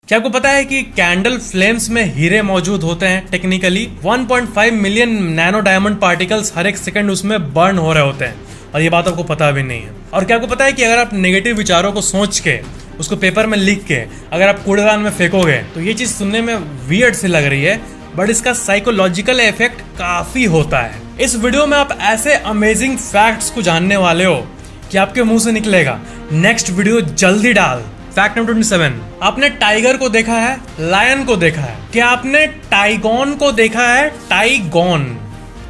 क्या आपको पता है कि कैंडल फ्लेम्स में हीरे मौजूद होते हैं? Technically 1.5 million nano diamond particles हर एक सेकंड उसमें बर्न हो रहे होते हैं और ये बात आपको पता भी नहीं है। और क्या आपको पता है कि अगर आप नेगेटिव विचारों को सोच के उसको पेपर में लिख के अगर आप कूड़ेदान में फेंकोगे तो ये चीज सुनने में वियर्ड सी लग रही है, बट इसका साइकोलॉजिकल इफेक्ट काफी होता है। इस वीडियो में आप ऐसे अमेजिंग फैक्ट्स को जानने वाले हो कि आपके मुंह से निकलेगा नेक्स्ट वीडियो जल्दी डाल। फैक्ट नंबर 27, आपने टाइगर को देखा है, लायन को देखा है, क्या आपने टाइगॉन को देखा है? टाइगॉन,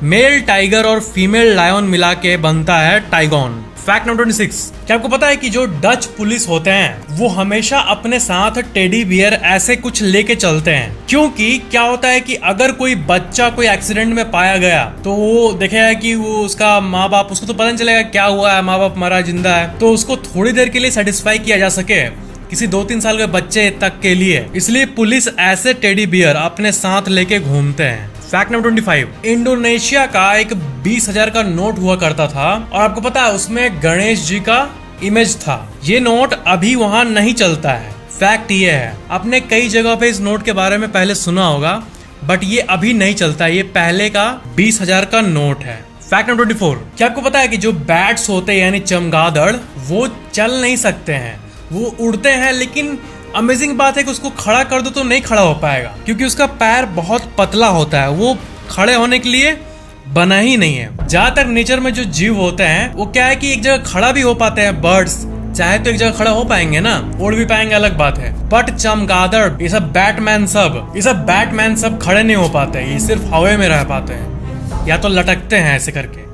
मेल टाइगर और फीमेल लायन मिला के बनता है टाइगॉन। फैक्ट नंबर 26, क्या आपको पता है कि जो डच पुलिस होते हैं वो हमेशा अपने साथ टेडी बियर ऐसे कुछ लेके चलते हैं, क्योंकि क्या होता है कि अगर कोई बच्चा कोई एक्सीडेंट में पाया गया तो वो देखेगा कि वो उसका माँ बाप, उसको तो पता नहीं चलेगा क्या हुआ है, माँ बाप मरा जिंदा है, तो उसको थोड़ी देर के लिए सेटिस्फाई किया जा सके किसी 2-3 साल के बच्चे तक के लिए, इसलिए पुलिस ऐसे टेडी बियर अपने साथ लेके घूमते हैं। फैक्ट नंबर 25, इंडोनेशिया का एक 20,000 का नोट हुआ करता था और आपको पता है उसमें गणेश जी का इमेज था। ये नोट अभी वहां नहीं चलता है। फैक्ट ये है, आपने कई जगह पे इस नोट के बारे में पहले सुना होगा, बट ये अभी नहीं चलता, ये पहले का 20,000 का नोट है। फैक्ट नंबर 24, क्या आपको पता है कि जो बैट्स होते हैं यानी चमगादड़ वो चल नहीं सकते हैं, वो उड़ते हैं, लेकिन अमेजिंग बात है कि उसको खड़ा कर दो तो नहीं खड़ा हो पाएगा, क्योंकि उसका पैर बहुत पतला होता है, वो खड़े होने के लिए बना ही नहीं है। ज्यादातर नेचर में जो जीव होते हैं वो क्या है कि एक जगह खड़ा भी हो पाते हैं, बर्ड्स चाहे तो एक जगह खड़ा हो पाएंगे ना, उड़ भी पाएंगे, अलग बात है, बट चमगादड़ ये सब बैटमैन सब खड़े नहीं हो पाते, ये सिर्फ हवा में रह पाते हैं या तो लटकते हैं ऐसे करके।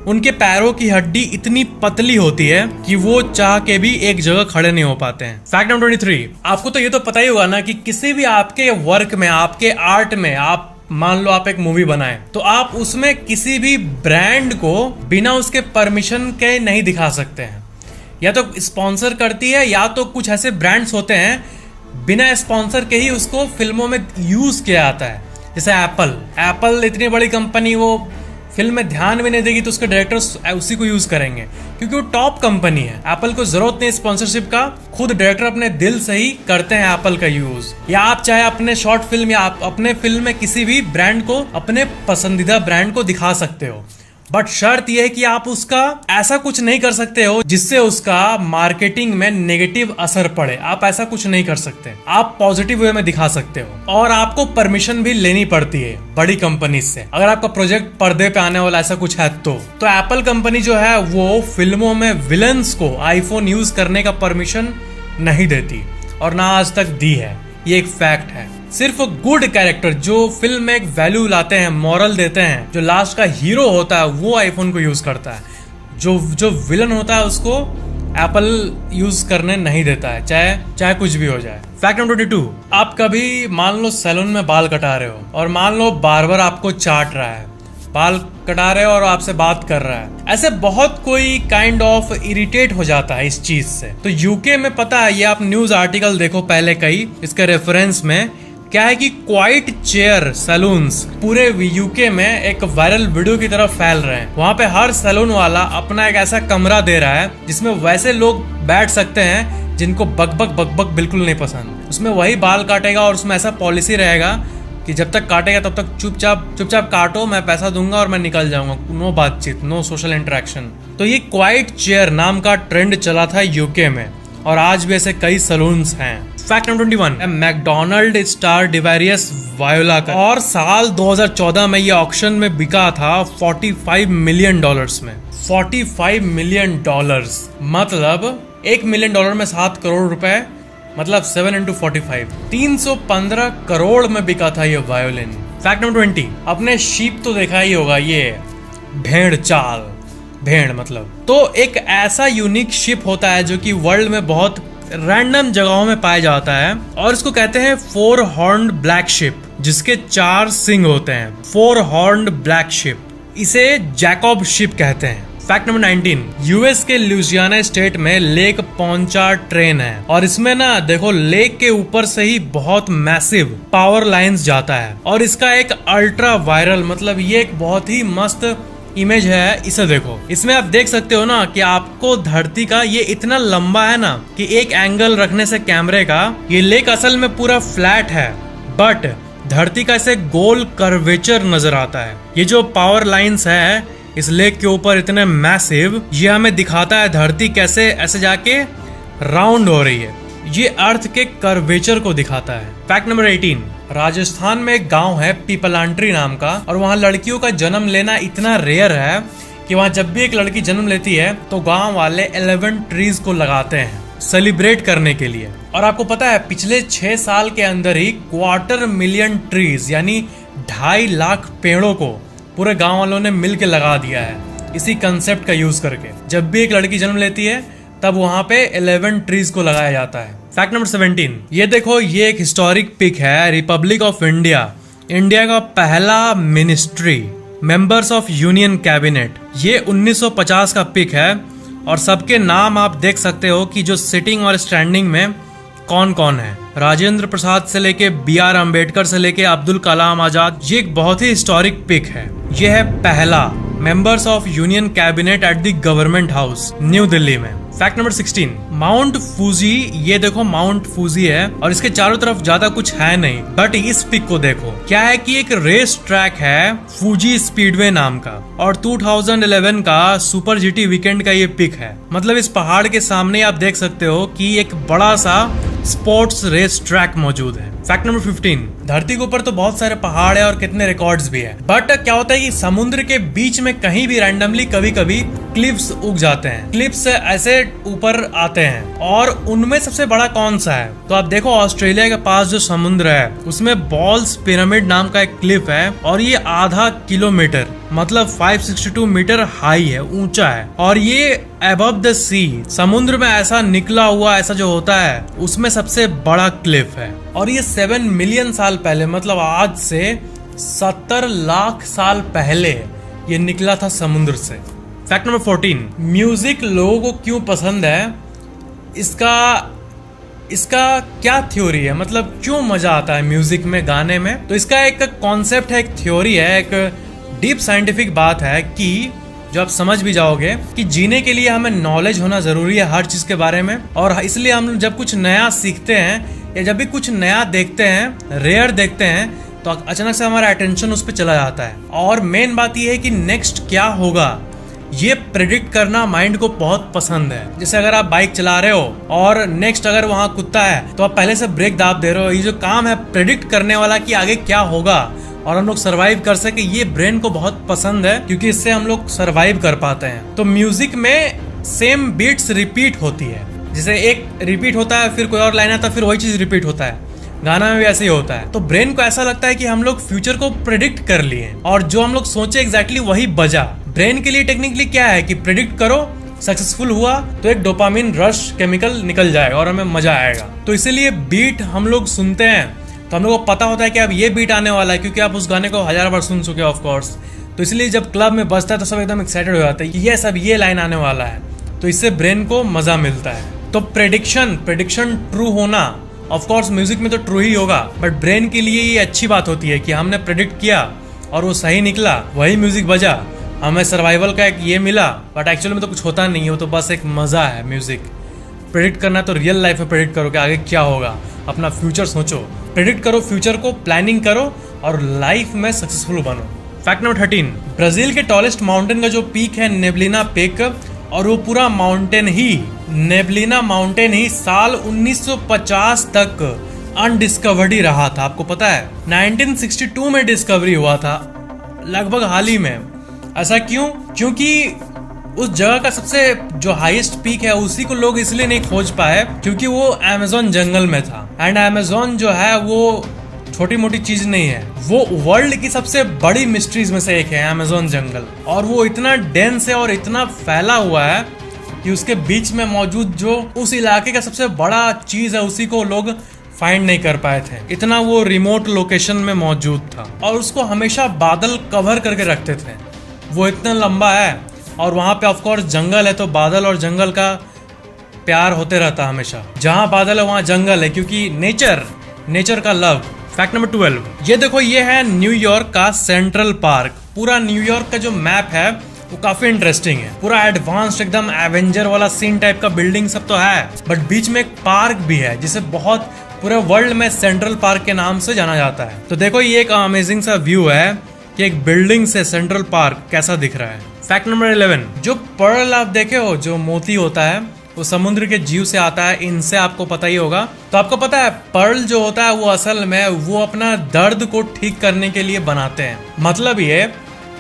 उनके पैरों की हड्डी इतनी पतली होती है कि वो चाह के भी एक जगह खड़े नहीं हो पाते हैं। फैक्ट नंबर 23, आपको तो ये तो पता ही होगा ना कि किसी भी आपके वर्क में, आपके आर्ट में, आप मान लो आप एक मूवी बनाए तो आप उसमें किसी भी ब्रांड को बिना उसके परमिशन के नहीं दिखा सकते हैं, या तो स्पॉन्सर करती है या तो कुछ ऐसे ब्रांड्स होते हैं बिना स्पॉन्सर के ही उसको फिल्मों में यूज किया जाता है। जैसे एप्पल इतनी बड़ी कंपनी, वो फिल्म में ध्यान भी नहीं देगी तो उसके डायरेक्टर्स उसी को यूज करेंगे क्योंकि वो टॉप कंपनी है। एप्पल को जरूरत नहीं स्पॉन्सरशिप का, खुद डायरेक्टर अपने दिल से ही करते हैं एप्पल का यूज। या आप चाहे अपने शॉर्ट फिल्म या आप अपने फिल्म में किसी भी ब्रांड को, अपने पसंदीदा ब्रांड को दिखा सकते हो, बट शर्त यह है कि आप उसका ऐसा कुछ नहीं कर सकते हो जिससे उसका मार्केटिंग में नेगेटिव असर पड़े। आप ऐसा कुछ नहीं कर सकते, आप पॉजिटिव वे में दिखा सकते हो और आपको परमिशन भी लेनी पड़ती है बड़ी कंपनी से अगर आपका प्रोजेक्ट पर्दे पे आने वाला ऐसा कुछ है तो एप्पल कंपनी जो है वो फिल्मों में विलन्स को आईफोन यूज करने का परमिशन नहीं देती और ना आज तक दी है। ये एक फैक्ट है। सिर्फ गुड कैरेक्टर जो फिल्म में एक वैल्यू लाते हैं, मॉरल देते हैं, जो लास्ट का हीरो होता है वो आईफोन को यूज करता है, जो विलन होता है उसको एप्पल यूज करने नहीं देता है, चाहे कुछ भी हो जाए। फैक्ट नंबर 22, आप कभी मान लो सैलून में बाल कटा रहे हो और मान लो बार्बर आपको चाट रहा है, बाल कटा रहे हो और आपसे बात कर रहा है, ऐसे बहुत कोई काइंड ऑफ इरिटेट हो जाता है इस चीज से। तो यूके में पता है, ये आप न्यूज आर्टिकल देखो पहले कई इसके रेफरेंस में, क्या है कि क्वाइट चेयर सैलून्स पूरे यूके में एक वायरल वीडियो की तरफ फैल रहे हैं। वहाँ पे हर सैलून वाला अपना एक ऐसा कमरा दे रहा है जिसमें वैसे लोग बैठ सकते हैं जिनको बकबक बिल्कुल नहीं पसंद, उसमें वही बाल काटेगा और उसमें ऐसा पॉलिसी रहेगा कि जब तक काटेगा तब तक चुपचाप काटो, मैं पैसा दूंगा और मैं निकल जाऊंगा, नो बातचीत, नो सोशल इंटरेक्शन। तो ये क्वाइट चेयर नाम का ट्रेंड चला था यूके में और आज भी ऐसे कई सैलून्स हैं। फैक्ट नंबर 21, मैकडोनल्ड स्टार डिवेरियस वायोला का, और साल 2014 में ये ऑक्शन में बिका था $45 मिलियन में। $45 मिलियन मतलब $1 मिलियन में 7 करोड़ रुपए, मतलब 7 into 45, 315 करोड़ में बिका था ये वायोलिन। फैक्ट नंबर 20, अपने शीप तो देखा ही होगा, ये भेड़ मतलब, तो एक ऐसा यूनिक शिप होता है जो कि वर्ल्ड में बहुत रैंडम जगहों में पाया जाता है और इसको कहते हैं 4 हॉर्न्ड ब्लैक शिप, जिसके 4 सिंग होते हैं। 4 हॉर्न्ड ब्लैक शिप, इसे जैकब शिप कहते हैं। फैक्ट नंबर 19, यूएस के लुइसियाना स्टेट में लेक पोंचा ट्रेन है और इसमें ना देखो लेक के ऊपर से ही बहुत मैसिव पावर लाइंस जाता है और इसका एक अल्ट्रा वायरल, मतलब ये एक बहुत ही मस्त इमेज है, इसे देखो। इसमें आप देख सकते हो ना कि आपको धरती का ये इतना लंबा है ना कि एक एंगल रखने से कैमरे का ये लेक असल में पूरा फ्लैट है, बट धरती का इसे गोल कर्वेचर नजर आता है। ये जो पावर लाइंस है इस लेक के ऊपर इतने मैसिव, ये हमें दिखाता है धरती कैसे ऐसे जाके राउंड हो रही है। ये अर्थ के कर्वेचर को दिखाता है। फैक्ट नंबर 18, राजस्थान में एक गांव है पीपलांट्री नाम का, और वहाँ लड़कियों का जन्म लेना इतना रेयर है कि वहाँ जब भी एक लड़की जन्म लेती है तो गांव वाले 11 ट्रीज को लगाते हैं सेलिब्रेट करने के लिए। और आपको पता है पिछले 6 साल के अंदर ही 250,000 ट्रीज यानी 2.5 लाख पेड़ों को पूरे गांव वालों ने मिल के लगा दिया है इसी कंसेप्ट का यूज करके। जब भी एक लड़की जन्म लेती है तब वहां पे 11 ट्रीज को लगाया जाता है। फैक्ट नंबर 17, ये देखो ये एक हिस्टोरिक पिक है रिपब्लिक ऑफ इंडिया, इंडिया का पहला ministry, members of union cabinet. ये 1950 का पिक है और सबके नाम आप देख सकते हो कि जो सिटिंग और स्टैंडिंग में कौन कौन है। राजेंद्र प्रसाद से लेके BR अम्बेडकर से लेके अब्दुल कलाम आजाद। ये एक बहुत ही हिस्टोरिक पिक है। ये है पहला members of union cabinet at the government house new Delhi में। Fact number 16, Mount Fuji. ये देखो माउंट फूजी है और इसके चारों तरफ ज्यादा कुछ है नहीं, बट इस पिक को देखो क्या है कि एक रेस ट्रैक है फूजी स्पीडवे नाम का, और 2011 का सुपर GT वीकेंड का ये पिक है। मतलब इस पहाड़ के सामने आप देख सकते हो कि एक बड़ा सा स्पोर्ट्स रेस ट्रैक मौजूद है। फैक्ट नंबर 15, धरती के ऊपर तो बहुत सारे पहाड़ है और कितने रिकॉर्ड्स भी है, बट क्या होता है कि समुद्र के बीच में कहीं भी रैंडमली कभी कभी क्लिफ्स उग जाते हैं, क्लिफ्स ऐसे ऊपर आते हैं। और उनमें सबसे बड़ा कौन सा है, तो आप देखो ऑस्ट्रेलिया के पास जो समुद्र है उसमें बॉल्स पिरामिड नाम का एक क्लिफ है, और ये आधा किलोमीटर मतलब 562 मीटर हाई है, ऊंचा है, और ये अबव द सी समुद्र में ऐसा निकला हुआ ऐसा जो होता है उसमें सबसे बड़ा क्लिफ है। और ये 7 मिलियन साल पहले मतलब आज से 70 लाख साल पहले ये निकला था समुद्र से। फैक्ट नंबर 14, म्यूजिक लोगों को क्यों पसंद है, इसका क्या थ्योरी है, मतलब क्यों मजा आता है म्यूजिक में गाने में। तो इसका एक कॉन्सेप्ट है, एक थ्योरी है, एक डीप साइंटिफिक बात है कि जो आप समझ भी जाओगे कि जीने के लिए हमें नॉलेज होना जरूरी है हर चीज के बारे में। और इसलिए हम जब कुछ नया सीखते हैं या जब भी कुछ नया देखते हैं, रेयर देखते हैं, तो अचानक से हमारा अटेंशन उस पर चला जाता है। और मेन बात यह है कि नेक्स्ट क्या होगा ये प्रेडिक्ट करना माइंड को बहुत पसंद है। जैसे अगर आप बाइक चला रहे हो और नेक्स्ट अगर वहां कुत्ता है तो आप पहले से ब्रेक दाब दे रहे हो। ये जो काम है प्रेडिक्ट करने वाला कि आगे क्या होगा और हम लोग सरवाइव कर सके, ये ब्रेन को बहुत पसंद है क्योंकि इससे हम लोग सरवाइव कर पाते हैं। तो म्यूजिक में सेम बीट्स रिपीट होती है, जैसे एक रिपीट होता है फिर कोई और लाइन आता है फिर वही चीज रिपीट होता है, गाना में भी ऐसे ही होता है। तो ब्रेन को ऐसा लगता है कि हम लोग फ्यूचर को प्रेडिक्ट कर लिए और जो हम लोग सोचे एग्जैक्टली वही बजा। ब्रेन के लिए टेक्निकली क्या है कि प्रेडिक्ट करो, सक्सेसफुल हुआ तो एक डोपामिन रश केमिकल निकल जाएगा और हमें मजा आएगा। तो इसीलिए बीट हम लोग सुनते हैं तो हम लोग को पता होता है कि अब ये बीट आने वाला है क्योंकि आप उस गाने को 1000 बार सुन चुके हो ऑफ कोर्स। तो इसलिए जब क्लब में बजता है तो सब एकदम एक्साइटेड हो जाते हैं कि ये सब ये लाइन आने वाला है, तो इससे ब्रेन को मजा मिलता है। तो प्रेडिक्शन ट्रू होना ऑफ कोर्स म्यूजिक में तो ट्रू ही होगा, बट ब्रेन के लिए ये अच्छी बात होती है कि हमने प्रेडिक्ट किया और वो सही निकला, वही म्यूजिक बजा, हमें सर्वाइवल का एक ये मिला। बट एक्चुअली में तो कुछ होता नहीं है, वो तो बस एक मजा है। म्यूजिक प्रेडिक्ट करना तो रियल लाइफ में प्रेडिक्ट करो कि आगे क्या होगा, अपना फ्यूचर सोचो, प्रेडिक्ट करो फ्यूचर को, प्लानिंग करो और लाइफ में सक्सेसफुल बनो। फैक्ट नंबर 13, ब्राजील के टॉलेस्ट माउंटेन का जो पीक है नेब्लिना पीक, और वो पूरा माउंटेन ही नेब्लिना माउंटेन ही साल 1950 तक अनडिस्कवर्ड ही रहा था। आपको पता है 1962 में डिस्कवरी हुआ था, लगभग हाल ही में। ऐसा क्यों? क्योंकि उस जगह का सबसे जो हाईएस्ट पीक है उसी को लोग इसलिए नहीं खोज पाए क्योंकि वो अमेज़न जंगल में था। एंड अमेज़न जो है वो छोटी मोटी चीज नहीं है, वो वर्ल्ड की सबसे बड़ी मिस्ट्रीज में से एक है अमेज़न जंगल। और वो इतना डेंस है और इतना फैला हुआ है कि उसके बीच में मौजूद जो उस इलाके का सबसे बड़ा चीज है उसी को लोग फाइंड नहीं कर पाए थे, इतना वो रिमोट लोकेशन में मौजूद था। और उसको हमेशा बादल कवर करके रखते थे, वो इतना लंबा है और वहां पे ऑफ कोर्स जंगल है, तो बादल और जंगल का प्यार होते रहता हमेशा। जहां बादल है वहां जंगल है क्योंकि नेचर का लव। फैक्ट नंबर 12, ये देखो ये है न्यूयॉर्क का सेंट्रल पार्क। पूरा न्यूयॉर्क का जो मैप है वो काफी इंटरेस्टिंग है। पूरा एडवांस्ड एकदम एवेंजर वाला सीन टाइप का बिल्डिंग सब तो है, बट बीच में एक पार्क भी है जिसे बहुत पूरे वर्ल्ड में सेंट्रल पार्क के नाम से जाना जाता है। तो देखो ये एक अमेजिंग सा व्यू है कि एक बिल्डिंग से सेंट्रल पार्क कैसा दिख रहा है। फैक्ट नंबर 11, जो पर्ल आप देखे हो, जो मोती होता है वो समुद्र के जीव से आता है, इनसे आपको पता ही होगा। तो आपको पता है पर्ल जो होता है वो असल में वो अपना दर्द को ठीक करने के लिए बनाते हैं। मतलब ये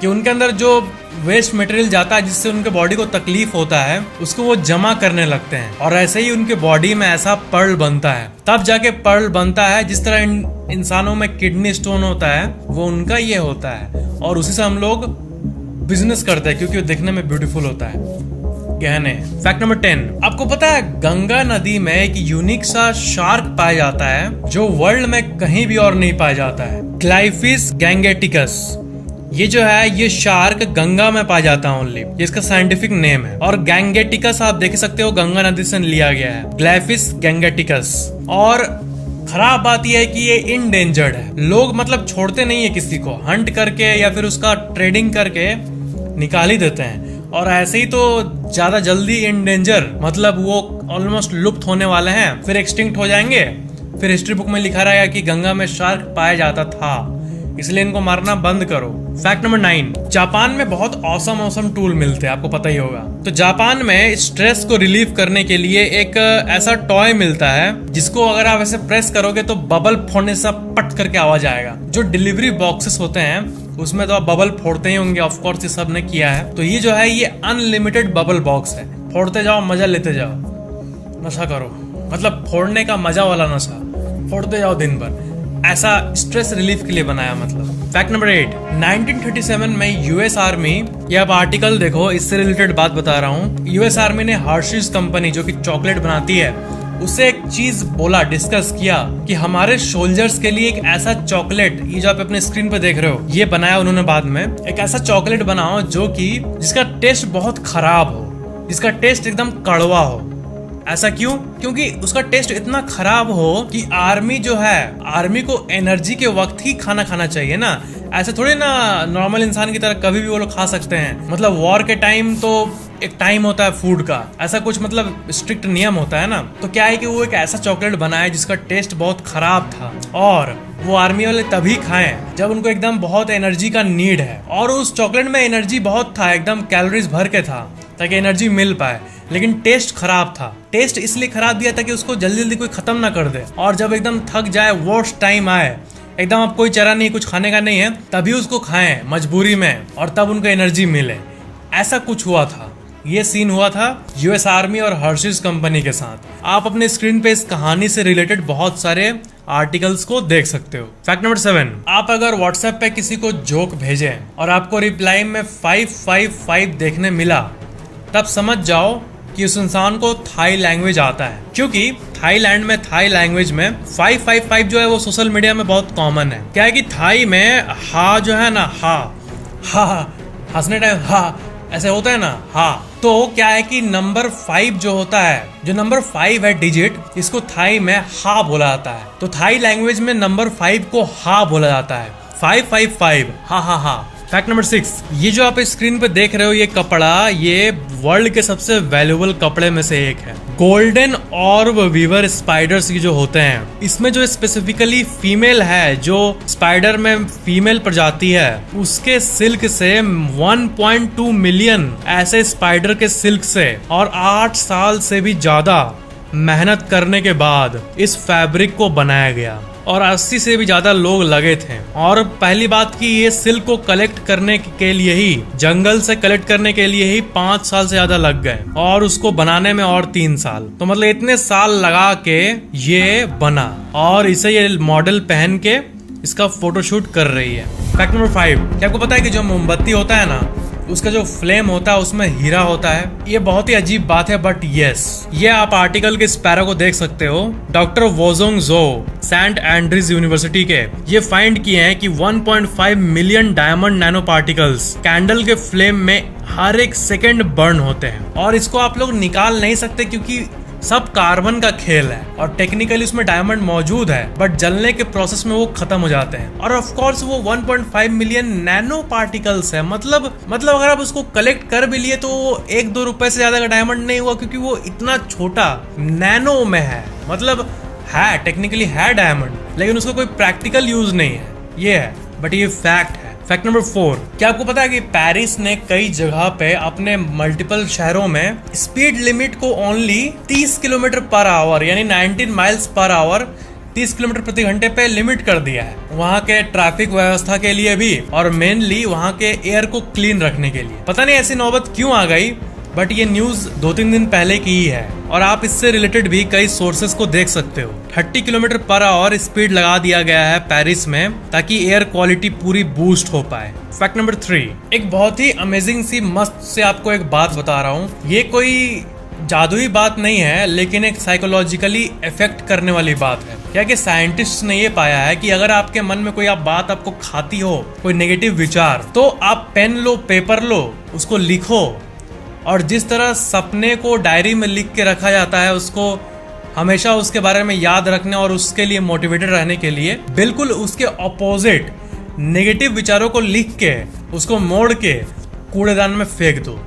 कि उनके अंदर जो वेस्ट मटेरियल जाता है जिससे उनके बॉडी को तकलीफ होता है उसको वो जमा करने लगते हैं, और ऐसे ही उनके बॉडी में ऐसा पर्ल बनता है, तब जाके पर्ल बनता है। जिस तरह इंसानों में किडनी स्टोन होता है वो उनका ये होता है, और उसी से हम लोग बिजनेस करते हैं क्योंकि वो दिखने में ब्यूटीफुल होता है। गहने। फैक्ट नंबर 10, आपको पता है गंगा नदी में एक यूनिक सा शार्क पाया जाता है जो वर्ल्ड में कहीं भी और नहीं पाया जाता है, ग्लाइफिस गैंगेटिकस। ये जो है ये शार्क गंगा में पाया जाता है ओनली, ये इसका साइंटिफिक नेम है। और गैंगेटिकस आप देख सकते हो गंगा नदी से लिया गया है, ग्लाइफिस गैंगेटिकस। और खराब बात यह है कि ये इनडेंजर्ड है, लोग मतलब छोड़ते नहीं है किसी को, हंट करके या फिर उसका ट्रेडिंग करके निकाल ही देते हैं। और ऐसे ही तो ज्यादा जल्दी इनडेंजर मतलब वो ऑलमोस्ट लुप्त होने वाले हैं, फिर एक्सटिंक्ट हो जाएंगे, फिर हिस्ट्री बुक में लिखा रहेगा कि गंगा में शार्क पाया जाता था, इसलिए इनको मारना बंद करो। फैक्ट नंबर 9, जापान में बहुत औसम टूल मिलते हैं, आपको पता ही होगा। तो जापान में स्ट्रेस को रिलीव करने के लिए एक ऐसा टॉय मिलता है जिसको अगर आप ऐसे प्रेस करोगे तो बबल फोड़ने से पट करके आवाज आएगा। जो डिलीवरी बॉक्सेस होते हैं उसमें तो आप बबल फोड़ते ही होंगे, ऑफ कोर्स ये सब ने किया है। तो ये जो है ये अनलिमिटेड बबल बॉक्स है, फोड़ते जाओ, मजा लेते जाओ, नशा करो, मतलब फोड़ने का मजा वाला नशा, फोड़ते जाओ दिन भर, ऐसा स्ट्रेस रिलीफ के लिए बनाया मतलब। फैक्ट नंबर 8, 1937 में यूएस आर्मी, ये आप आर्टिकल देखो, इससे रिलेटेड बात बता रहा हूँ। यूएस आर्मी ने हर्शीज कंपनी जो कि चॉकलेट बनाती है उससे एक चीज बोला, डिस्कस किया कि हमारे सोल्जर्स के लिए एक ऐसा चॉकलेट, ये जो आप अपने स्क्रीन पे देख रहे हो, ये बनाया उन्होंने बाद में, एक ऐसा चॉकलेट बनाओ जो कि जिसका टेस्ट बहुत खराब हो, जिसका टेस्ट एकदम कड़वा हो। ऐसा क्यों? क्योंकि उसका टेस्ट इतना खराब हो कि आर्मी जो है, आर्मी को एनर्जी के वक्त ही खाना खाना चाहिए ना, ऐसे थोड़ी ना नॉर्मल इंसान की तरह कभी भी वो लोग खा सकते हैं। मतलब वॉर के टाइम तो एक टाइम होता है फूड का, ऐसा कुछ मतलब स्ट्रिक्ट नियम होता है ना। तो क्या है कि वो एक ऐसा चॉकलेट बनाया जिसका टेस्ट बहुत खराब था, और वो आर्मी वाले तभी खाएं जब उनको एकदम बहुत एनर्जी का नीड है, और उस चॉकलेट में एनर्जी बहुत था, एकदम कैलोरीज भर के था ताकि एनर्जी मिल पाए, लेकिन टेस्ट खराब था। टेस्ट इसलिए खराब दिया था कि उसको जल्दी जल्दी कोई खत्म ना कर दे, और जब एकदम थक जाए, वर्स्ट टाइम आए, एकदम अब कोई चारा नहीं, कुछ खाने का नहीं है, तभी उसको खाएं मजबूरी में, और तब उनको एनर्जी मिले। ऐसा कुछ हुआ था, ये सीन हुआ था यूएस आर्मी और हर्शीज कंपनी के साथ। आप अपने स्क्रीन पे इस कहानी से रिलेटेड बहुत सारे आर्टिकल्स को देख सकते हो। फैक्ट नंबर 7, आप अगर व्हाट्सएप पे किसी को जोक भेजें और आपको रिप्लाई में 555 देखने मिला, तब समझ जाओ कि उस इंसान को थाई लैंग्वेज आता है, क्योंकि थाईलैंड में थाई लैंग्वेज में 555 जो है वो सोशल मीडिया में बहुत कॉमन है। क्या है कि थाई में हा जो है ना, हा हंसने टाइम हा ऐसे होता है ना, हा, तो क्या है कि नंबर 5 जो होता है, जो नंबर 5 है डिजिट, इसको थाई में हा बोला जाता है। तो थाई लैंग्वेज में नंबर 5 को हा बोला जाता है, 555, हा। फैक्ट नंबर 6, ये जो आप स्क्रीन पे देख रहे हो ये कपड़ा, ये वर्ल्ड के सबसे वैल्यूएबल कपड़े में से एक है। गोल्डन ऑर्ब वीवर स्पाइडर्स जो होते हैं, इसमें जो स्पेसिफिकली फीमेल है, जो स्पाइडर में फीमेल प्रजाति है, उसके सिल्क से 1.2 मिलियन ऐसे स्पाइडर के सिल्क से और 8 साल से भी ज्यादा मेहनत करने के बाद इस फैब्रिक को बनाया गया, और 80 से भी ज्यादा लोग लगे थे। और पहली बात कि ये सिल्क को कलेक्ट करने के लिए ही, जंगल से कलेक्ट करने के लिए ही 5 साल से ज्यादा लग गए, और उसको बनाने में और 3 साल। तो मतलब इतने साल लगा के ये बना, और इसे ये मॉडल पहन के इसका फोटोशूट कर रही है। फैक्ट नंबर 5, क्या आपको पता है कि जो मोमबत्ती होता है ना, उसका जो फ्लेम होता है उसमें हीरा होता है। ये बहुत ही अजीब बात है, बट यस, ये आप आर्टिकल के स्पैरो को देख सकते हो। डॉक्टर वोजोंग जो सेंट एंड्रीज यूनिवर्सिटी के ये फाइंड किए हैं कि 1.5 million diamond nano particles candle के फ्लेम में हर एक सेकंड बर्न होते हैं, और इसको आप लोग निकाल नहीं सकते क्योंकि सब कार्बन का खेल है और टेक्निकली उसमें डायमंड मौजूद है, बट जलने के प्रोसेस में वो खत्म हो जाते हैं। और ऑफ कोर्स वो 1.5 मिलियन नैनो पार्टिकल्स है, मतलब अगर आप उसको कलेक्ट कर भी लिए तो 1-2 रुपए से ज्यादा का डायमंड नहीं हुआ, क्योंकि वो इतना छोटा नैनो में है। मतलब है टेक्निकली है डायमंड, लेकिन उसका कोई प्रैक्टिकल यूज नहीं है, ये है। बट ये फैक्ट है। फैक्ट नंबर 4, क्या आपको पता है कि पेरिस ने कई जगह पे अपने मल्टीपल शहरों में स्पीड लिमिट को ओनली 30 किलोमीटर पर आवर यानी 19 माइल्स पर आवर 30 किलोमीटर प्रति घंटे पे लिमिट कर दिया है, वहाँ के ट्रैफिक व्यवस्था के लिए भी और मेनली वहाँ के एयर को क्लीन रखने के लिए। पता नहीं ऐसी नौबत क्यों आ गई, बट ये न्यूज 2-3 दिन पहले की ही है और आप इससे रिलेटेड भी कई सोर्सेस को देख सकते हो। 30 किलोमीटर पर आवर स्पीड लगा दिया गया है पेरिस में, ताकि एयर क्वालिटी पूरी बूस्ट हो पाए। फैक्ट नंबर 3, एक बहुत ही अमेजिंग सी मस्त से आपको एक बात बता रहा हूँ। ये कोई जादुई बात नहीं है, लेकिन एक साइकोलॉजिकली इफेक्ट करने वाली बात है। क्या कि साइंटिस्ट ने ये पाया है कि अगर आपके मन में कोई बात आपको खाती हो, कोई नेगेटिव विचार, तो आप पेन लो, पेपर लो, उसको लिखो, और जिस तरह सपने को डायरी में लिख के रखा जाता है, उसको हमेशा उसके बारे में याद रखने और उसके लिए मोटिवेटेड रहने के लिए बिल्कुल उसके ऑपोजिट नेगेटिव विचारों को लिख के उसको मोड़ के कूड़ेदान में फेंक दो।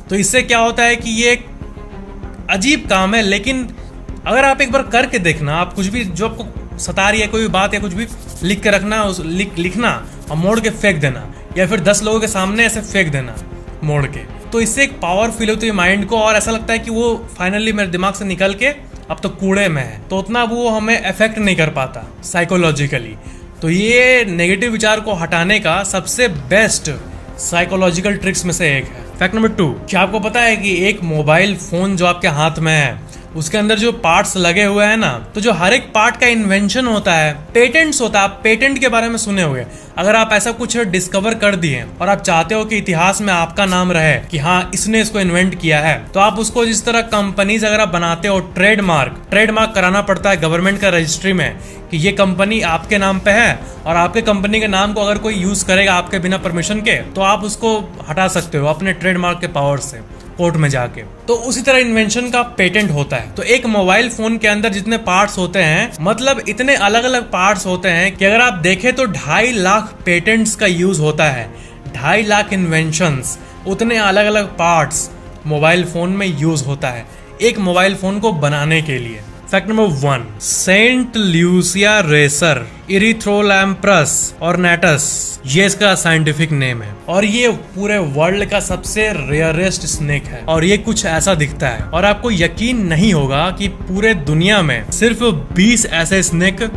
तो इससे क्या होता है कि ये एक अजीब काम है, लेकिन अगर आप एक बार करके देखना, आप कुछ भी जो आपको सता रही है, कोई भी बात या कुछ भी लिख के रखना, उस लिखना और मोड़ के फेंक देना, या फिर 10 लोगों के सामने ऐसे फेंक देना मोड़ के, तो इससे एक पावर फील होती है माइंड को और ऐसा लगता है कि वो फाइनली मेरे दिमाग से निकल के अब तो कूड़े में है, तो उतना वो हमें अफेक्ट नहीं कर पाता साइकोलॉजिकली। तो ये नेगेटिव विचार को हटाने का सबसे बेस्ट साइकोलॉजिकल ट्रिक्स में से एक है। फैक्ट नंबर 2, क्या आपको पता है कि एक मोबाइल फोन जो आपके हाथ में है, उसके अंदर जो पार्ट्स लगे हुए हैं ना, तो जो हर एक पार्ट का इन्वेंशन होता है, पेटेंट्स होता है। आप पेटेंट के बारे में सुने होंगे। अगर आप ऐसा कुछ डिस्कवर कर दिए और आप चाहते हो कि इतिहास में आपका नाम रहे कि हाँ इसने इसको इन्वेंट किया है, तो आप उसको जिस तरह कंपनीज अगर आप बनाते हो, ट्रेडमार्क कराना पड़ता है गवर्नमेंट का रजिस्ट्री में कि ये कंपनी आपके नाम पे है, और आपके कंपनी के नाम को अगर कोई यूज करेगा आपके बिना परमिशन के, तो आप उसको हटा सकते हो अपने ट्रेडमार्क के पावर से कोर्ट में जाके। तो उसी तरह इन्वेंशन का पेटेंट होता है। तो एक मोबाइल फोन के अंदर जितने पार्ट्स होते हैं, मतलब इतने अलग अलग पार्ट्स होते हैं कि अगर आप देखें तो 2.5 लाख पेटेंट्स का यूज होता है, 2.5 लाख इन्वेंशंस, उतने अलग अलग पार्ट्स मोबाइल फोन में यूज होता है एक मोबाइल फोन को बनाने के लिए। फैक्ट नंबर 1, सेंट ल्यूसिया रेसर इरिथ्रोलैम्प्रस ऑर्नेटस, ये इसका साइंटिफिक नेम है, और ये पूरे वर्ल्ड का सबसे रेयरेस्ट स्नेक है। और ये कुछ ऐसा दिखता है, और आपको यकीन नहीं होगा कि पूरे दुनिया में सिर्फ 20 ऐसे स्नेक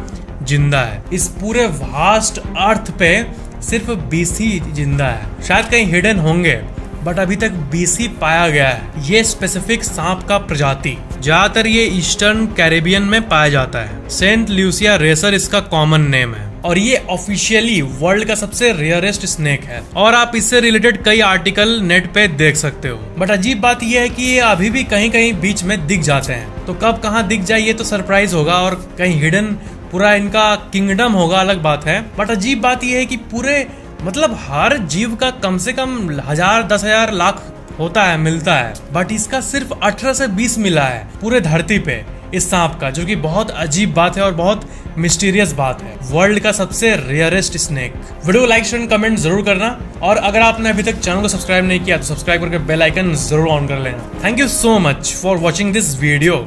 जिंदा है। इस पूरे वास्ट अर्थ पे सिर्फ 20 ही जिंदा है। शायद कहीं हिडन होंगे, बट अभी तक 20 ही पाया गया है। ये स्पेसिफिक सांप का प्रजाति ज्यादातर ये ईस्टर्न कैरेबियन में पाया जाता है। सेंट ल्यूसिया रेसर इसका कॉमन नेम है, और ये ऑफिशियली वर्ल्ड का सबसे रेयरेस्ट स्नेक है। और आप इससे रिलेटेड कई आर्टिकल नेट पे देख सकते हो। बट अजीब बात यह है कि ये अभी भी कहीं कहीं बीच में दिख जाते हैं। तो कब कहाँ दिख जाए ये तो सरप्राइज होगा, और कहीं हिडन पूरा इनका किंगडम होगा, अलग बात है। बट अजीब बात यह है कि पूरे मतलब हर जीव का कम से कम 1000, 10,000, लाख होता है, मिलता है, बट इसका सिर्फ 18 से 20 मिला है पूरे धरती पे इस सांप का, जो कि बहुत अजीब बात है और बहुत मिस्टीरियस बात है। वर्ल्ड का सबसे rarest snake. Video like, share, comment जरूर करना, और अगर आपने अभी तक चैनल को सब्सक्राइब नहीं किया तो सब्सक्राइब करके बेल आइकन जरूर ऑन कर लेना। Thank you so much for watching this video.